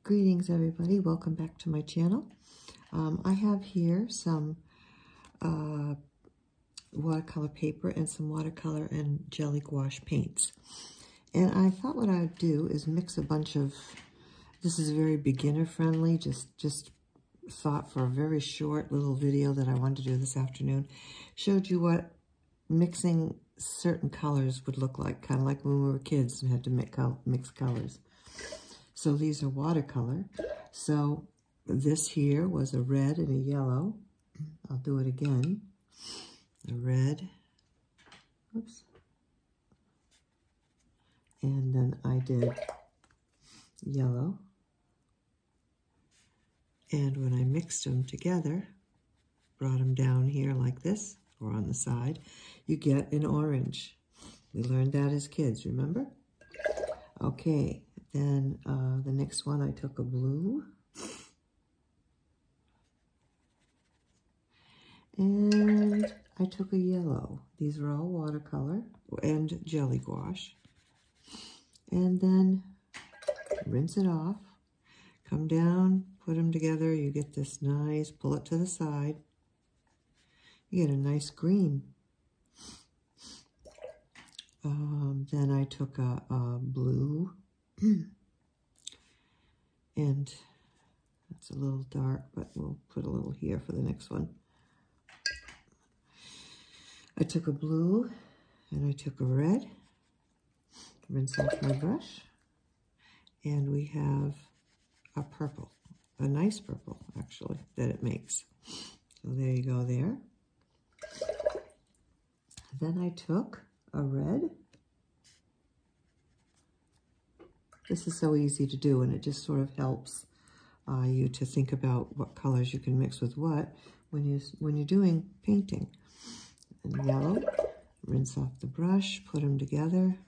Greetings everybody, welcome back to my channel. I have here some watercolor paper and some watercolor and jelly gouache paints. And I thought what I'd do is mix a bunch of, this is very beginner friendly, just thought for a very short little video that I wanted to do this afternoon. Showed you what mixing certain colors would look like, kind of like when we were kids and had to mix colors. So these are watercolor. So this here was a red and a yellow. I'll do it again. A red. Oops. And then I did yellow. And when I mixed them together, brought them down here like this, or on the side, you get an orange. We learned that as kids, remember? Okay. Then the next one, I took a blue. And I took a yellow. These are all watercolor and jelly gouache. And then rinse it off. Come down, put them together. You get this nice, pull it to the side. You get a nice green. Then I took a blue. And that's a little dark, but we'll put a little here for the next one. I took a blue and I took a red, rinse off my brush, and we have a purple, a nice purple actually that it makes. So there you go there. Then I took a red. This is so easy to do, and it just sort of helps you to think about what colors you can mix with what when you're doing painting. And yellow, rinse off the brush, put them together.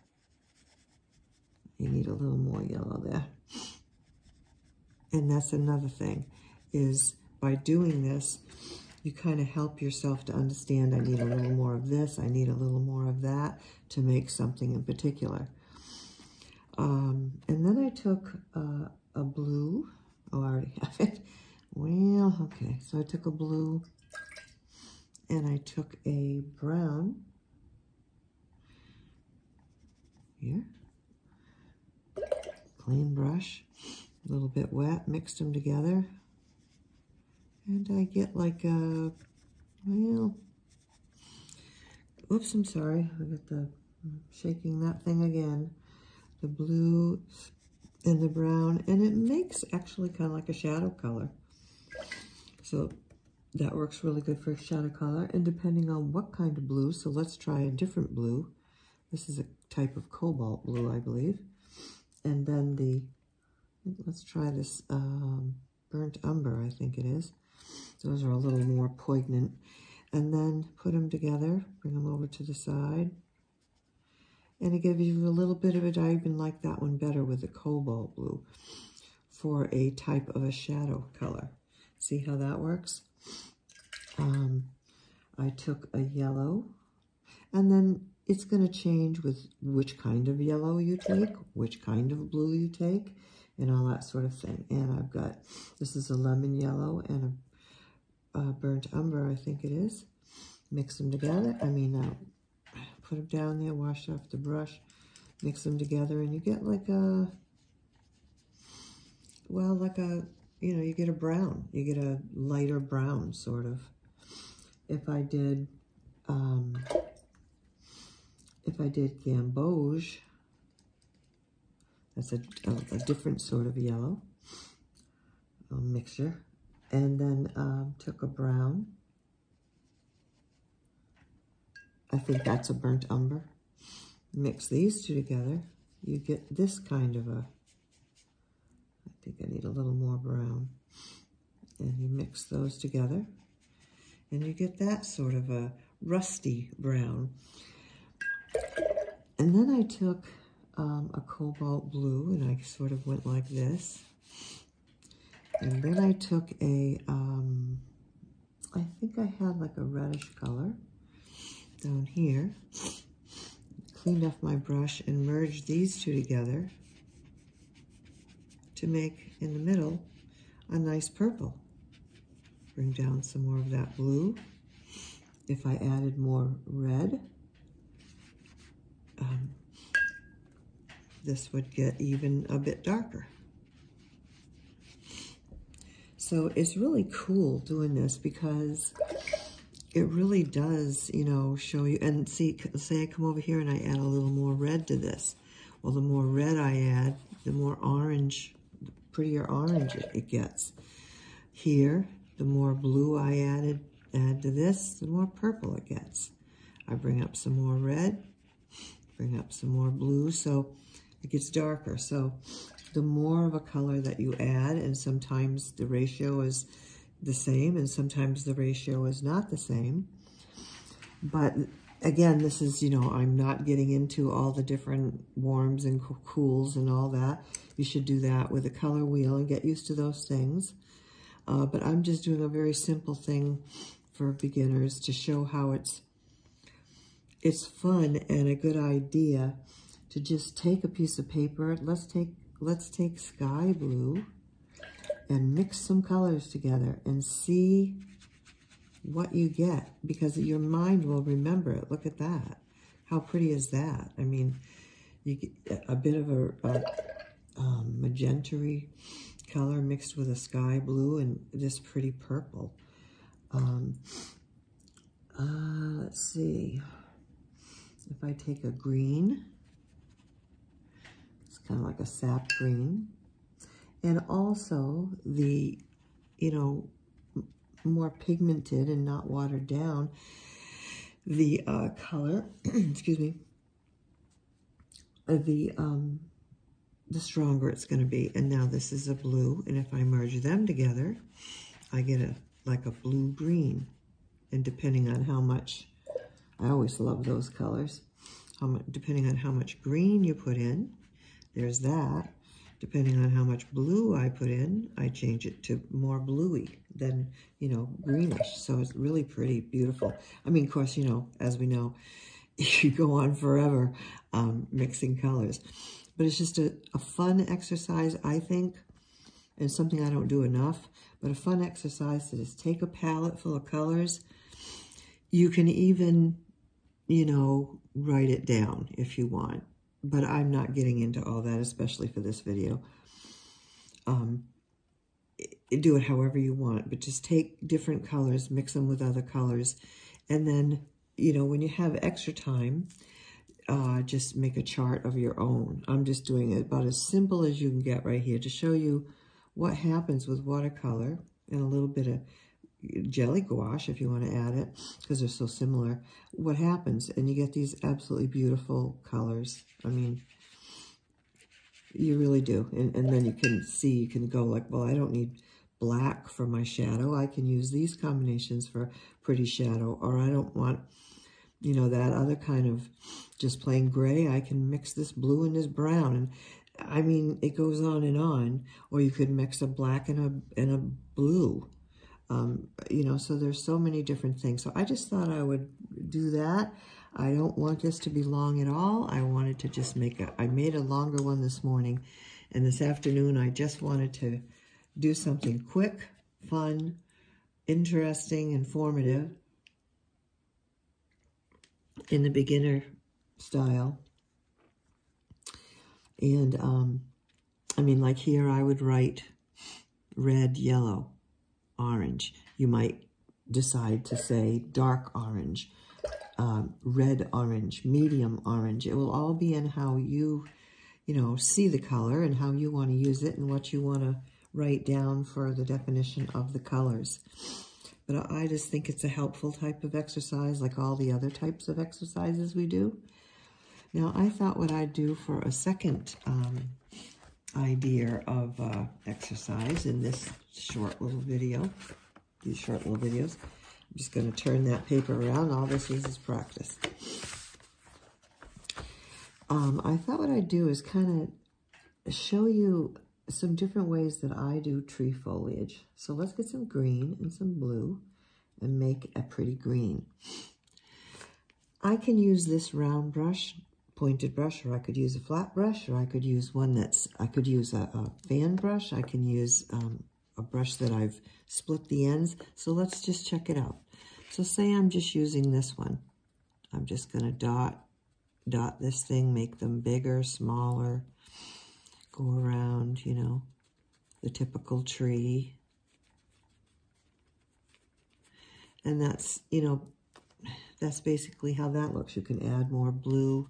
You need a little more yellow there. And that's another thing, is by doing this, you kind of help yourself to understand, I need a little more of this, I need a little more of that to make something in particular. And then I took a blue. Oh, I already have it. Well, okay. So I took a blue and I took a brown here. Clean brush, a little bit wet, mixed them together. And I get like a, well, oops, I'm sorry. I got the, shaking that thing again. The blue and the brown, and it makes actually kind of like a shadow color. So that works really good for shadow color, and depending on what kind of blue, so let's try a different blue. This is a type of cobalt blue, I believe. And then let's try this burnt umber, I think it is. Those are a little more poignant. And then put them together, bring them over to the side. And it gives you a little bit of it. I even like that one better with the cobalt blue for a type of a shadow color. See how that works? I took a yellow, and then it's going to change with which kind of yellow you take, which kind of blue you take, and all that sort of thing. And I've got, this is a lemon yellow and a burnt umber, I think it is. Mix them together. Put them down there, wash off the brush, mix them together, and you get like a, well, like a, you get a brown. You get a lighter brown, sort of. If I did gamboge, that's a different sort of yellow, a mixture. And then took a brown. I think that's a burnt umber. Mix these two together, you get this kind of a, I think I need a little more brown. And you mix those together, and you get that sort of a rusty brown. And then I took a cobalt blue, and I sort of went like this. And then I took a, I think I had like a reddish color down here, cleaned off my brush and merged these two together to make, in the middle, a nice purple. Bring down some more of that blue. If I added more red, this would get even a bit darker. So it's really cool doing this because it really does, you know, show you. And see, say I come over here and I add a little more red to this. Well, the more red I add, the more orange, the prettier orange it gets. Here, the more blue I add to this, the more purple it gets. I bring up some more red, bring up some more blue, so it gets darker. So the more of a color that you add, and sometimes the ratio is the same and sometimes the ratio is not the same. But again, this is, you know, I'm not getting into all the different warms and cools and all that. You should do that with a color wheel and get used to those things. But I'm just doing a very simple thing for beginners to show how it's fun and a good idea to just take a piece of paper. Let's take sky blue and mix some colors together and see what you get, because your mind will remember it. Look at that. How pretty is that? I mean, you get a bit of a magenta-y color mixed with a sky blue and this pretty purple. Let's see. If I take a green, it's kind of like a sap green. And also the, you know, more pigmented and not watered down, the color, excuse me, the stronger it's going to be. And now this is a blue, and if I merge them together, I get like a blue-green. And depending on how much, I always love those colors, depending on how much green you put in, there's that. Depending on how much blue I put in, I change it to more bluey than, you know, greenish. So it's really pretty, beautiful. I mean, of course, you know, as we know, you go on forever mixing colors. But it's just a fun exercise, I think, and something I don't do enough, but a fun exercise to just take a palette full of colors. You can even, you know, write it down if you want. But I'm not getting into all that, especially for this video. Do it however you want, but just take different colors, mix them with other colors, and then, you know, when you have extra time, just make a chart of your own. I'm just doing it about as simple as you can get right here to show you what happens with watercolor and a little bit of jelly gouache, if you want to add it, because they're so similar. What happens, and you get these absolutely beautiful colors. I mean, you really do. And then you can see, you can go like, well, I don't need black for my shadow. I can use these combinations for pretty shadow. Or I don't want, you know, that other kind of just plain gray. I can mix this blue and this brown. And I mean, it goes on and on. Or you could mix a black and a blue. You know, so there's so many different things. So I just thought I would do that. I don't want this to be long at all. I wanted to just I made a longer one this morning. And this afternoon, I just wanted to do something quick, fun, interesting, informative in the beginner style. And, I mean, like here, I would write red, yellow, orange. You might decide to say dark orange, red orange, medium orange. It will all be in how you know, see the color and how you want to use it and what you want to write down for the definition of the colors. But I just think it's a helpful type of exercise, like all the other types of exercises we do. Now, I thought what I'd do for a second idea of exercise in this short little video, these short little videos. I'm just going to turn that paper around. All this is practice. I thought what I'd do is kind of show you some different ways that I do tree foliage. So let's get some green and some blue and make a pretty green. I can use this round brush, pointed brush, or I could use a flat brush, or I could use one I could use a fan brush. I can use a brush that I've split the ends. So let's just check it out. So say I'm just using this one. I'm just going to dot this thing, make them bigger, smaller, go around, you know, the typical tree. And that's, you know, that's basically how that looks. You can add more blue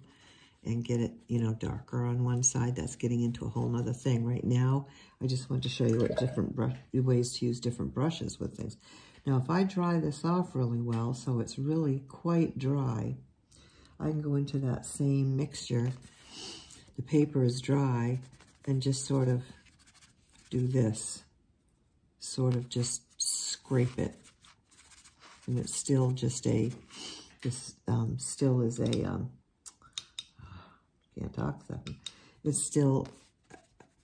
and get it, you know, darker on one side. That's getting into a whole nother thing. Right now, I just want to show you what different ways to use different brushes with things. Now, if I dry this off really well, so it's really quite dry, I can go into that same mixture. The paper is dry, and just sort of do this. Sort of just scrape it. And it's still just this still is a, can't talk something. It's still,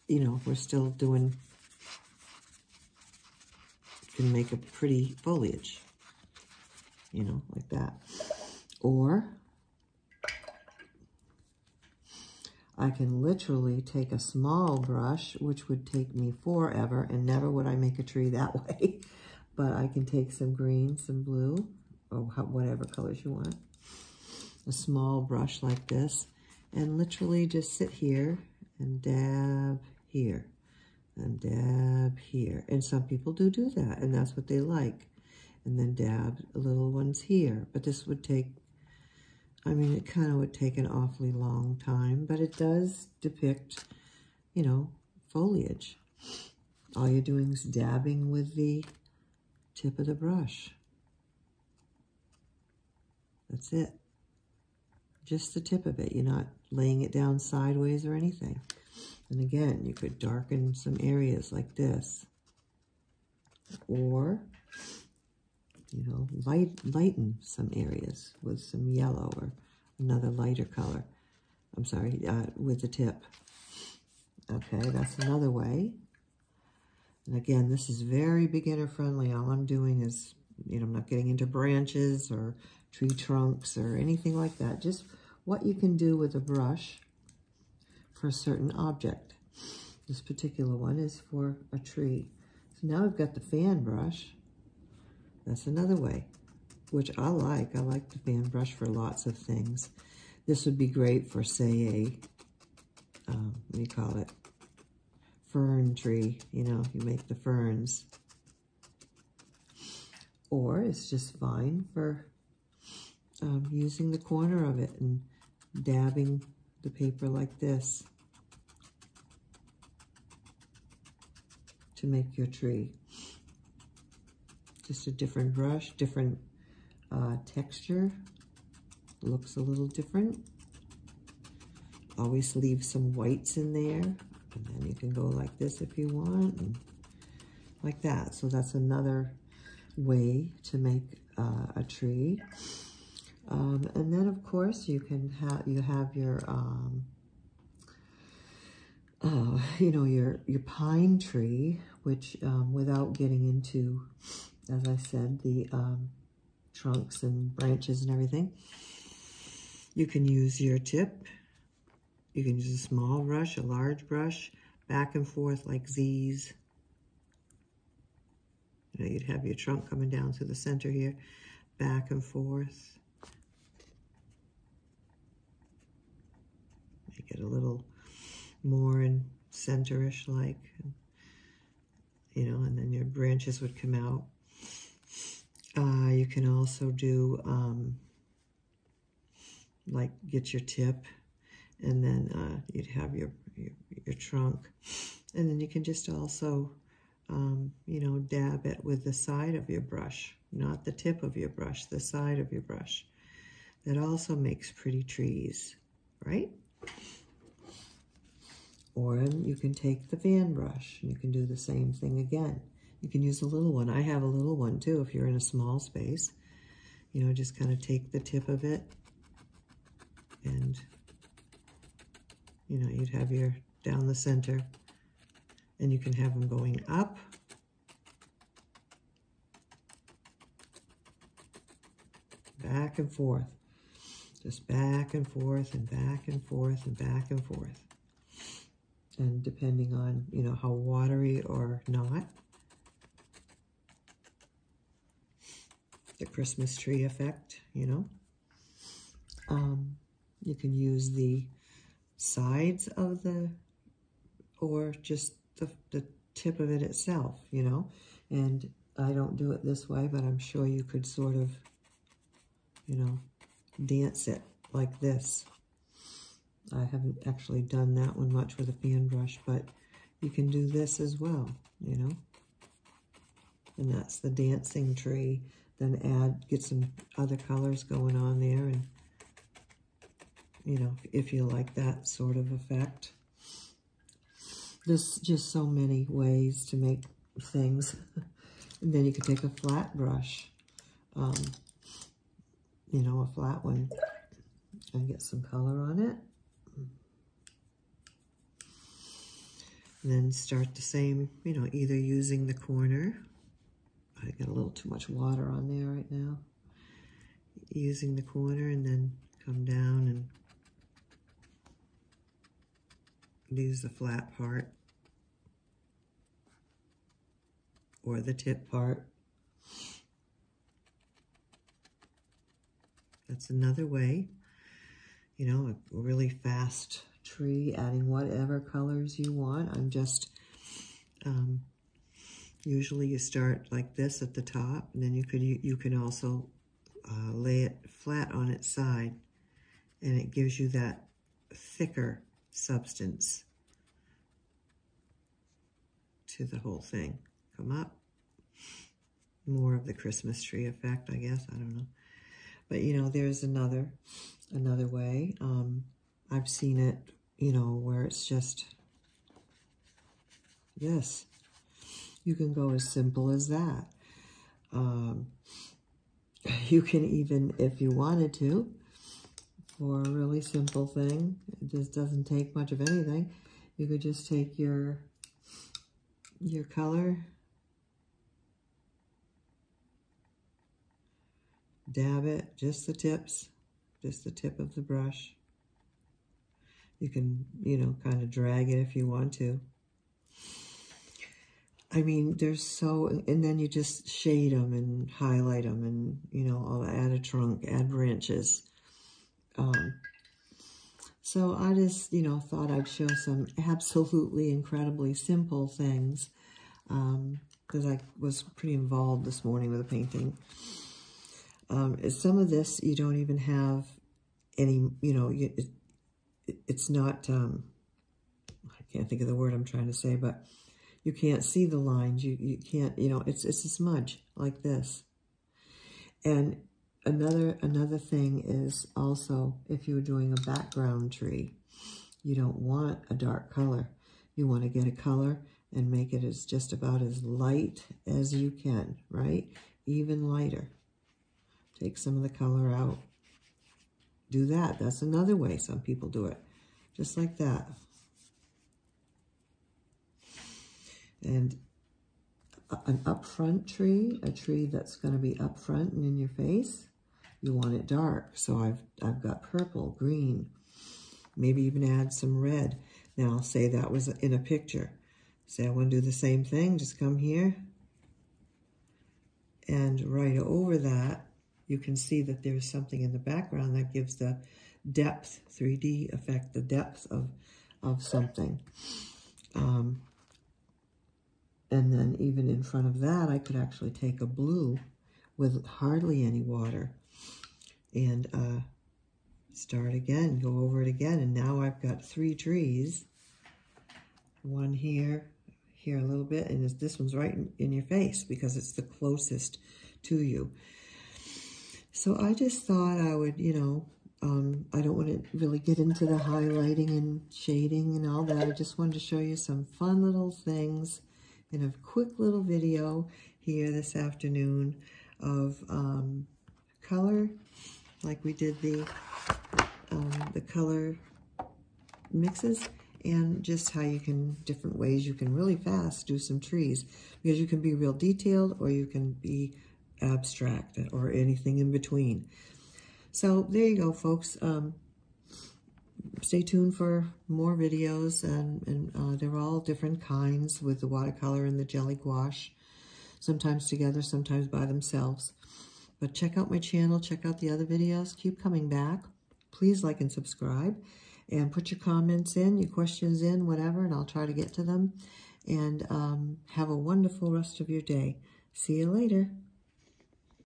you know, we're still doing, can make a pretty foliage, you know, like that. Or I can literally take a small brush, which would take me forever, and never would I make a tree that way. But I can take some green, some blue, or whatever colors you want. A small brush like this, and literally just sit here and dab here and dab here. And some people do that, and that's what they like. And then dab little ones here. But this would take, I mean, it kind of would take an awfully long time, but it does depict, you know, foliage. All you're doing is dabbing with the tip of the brush. That's it. Just the tip of it. You're not laying it down sideways or anything. And again, you could darken some areas like this. Or, you know, lighten some areas with some yellow or another lighter color. I'm sorry, with the tip. Okay, that's another way. And again, this is very beginner friendly. All I'm doing is, you know, I'm not getting into branches or tree trunks or anything like that. Just what you can do with a brush for a certain object. This particular one is for a tree. So now I've got the fan brush. That's another way, which I like. I like the fan brush for lots of things. This would be great for, say, a, what do you call it? Fern tree, you know, you make the ferns. Or it's just fine for using the corner of it and dabbing the paper like this to make your tree. Just a different brush, different texture. Looks a little different. Always leave some whites in there. And then you can go like this if you want, and like that. So that's another way to make a tree. And then, of course, you can have your you know, your pine tree, which without getting into, as I said, the trunks and branches and everything, you can use your tip. You can use a small brush, a large brush, back and forth like Z's. You know, you'd have your trunk coming down through the center here, back and forth. Make it a little more in center-ish like, you know, and then your branches would come out. You can also do, like, get your tip, and then you'd have your trunk. And then you can just also, you know, dab it with the side of your brush, not the tip of your brush, the side of your brush. That also makes pretty trees, right? Or you can take the fan brush, and you can do the same thing again. You can use a little one. I have a little one too if you're in a small space. You know, just kind of take the tip of it, and, you know, you'd have your down the center, and you can have them going up, back and forth. Just back and forth and back and forth and back and forth. And depending on, you know, how watery or not, the Christmas tree effect, you know. You can use the sides of the, or just the tip of it itself, you know. And I don't do it this way, but I'm sure you could sort of, you know, dance it like this. I haven't actually done that one much with a fan brush, but you can do this as well, you know. And that's the dancing tree. Then get some other colors going on there, and, you know, if you like that sort of effect. There's just so many ways to make things. And then you could take a flat brush, you know, a flat one, and get some color on it. And then start the same, you know, either using the corner. I got a little too much water on there right now. Using the corner, and then come down and use the flat part or the tip part. That's another way. You know, a really fast tree, adding whatever colors you want. I'm just, usually you start like this at the top, and then you can also lay it flat on its side, and it gives you that thicker substance to the whole thing. Come up. More of the Christmas tree effect, I guess. I don't know. But, you know, there's another way. I've seen it, you know, where it's just this. You can go as simple as that. You can even, if you wanted to, for a really simple thing, it just doesn't take much of anything, you could just take your color, dab it, just the tips, just the tip of the brush. You can, you know, kind of drag it if you want to. I mean, there's so, and then you just shade them and highlight them, and, you know, I'll add a trunk, add branches. So I just, you know, thought I'd show some absolutely incredibly simple things, because I was pretty involved this morning with the painting. Some of this, you don't even have any, you know, it's not, I can't think of the word I'm trying to say, but you can't see the lines. You can't, you know, it's a smudge like this. And another thing is also, if you're doing a background tree, you don't want a dark color. You want to get a color and make it as just about as light as you can, right? Even lighter. Take some of the color out. Do that. That's another way some people do it. Just like that. And an up-front tree, a tree that's going to be up front and in your face, you want it dark. So I've got purple, green, maybe even add some red. Now, say that was in a picture. Say I want to do the same thing, just come here. And right over that, you can see that there's something in the background that gives the depth, 3D effect, the depth of something. And then even in front of that, I could actually take a blue with hardly any water and start again, go over it again. And now I've got 3 trees. One here, here a little bit, and this one's right in your face because it's the closest to you. So I just thought I would, you know, I don't want to really get into the highlighting and shading and all that. I just wanted to show you some fun little things in a quick little video here this afternoon of color, like we did the color mixes, and just how you can, different ways you can really fast do some trees, because you can be real detailed or you can be abstract or anything in between. So there you go, folks. Stay tuned for more videos, and they're all different kinds with the watercolor and the jelly gouache, sometimes together, sometimes by themselves. But check out my channel, check out the other videos, keep coming back. Please like and subscribe, and put your comments in, your questions in, whatever, and I'll try to get to them. And have a wonderful rest of your day. See you later.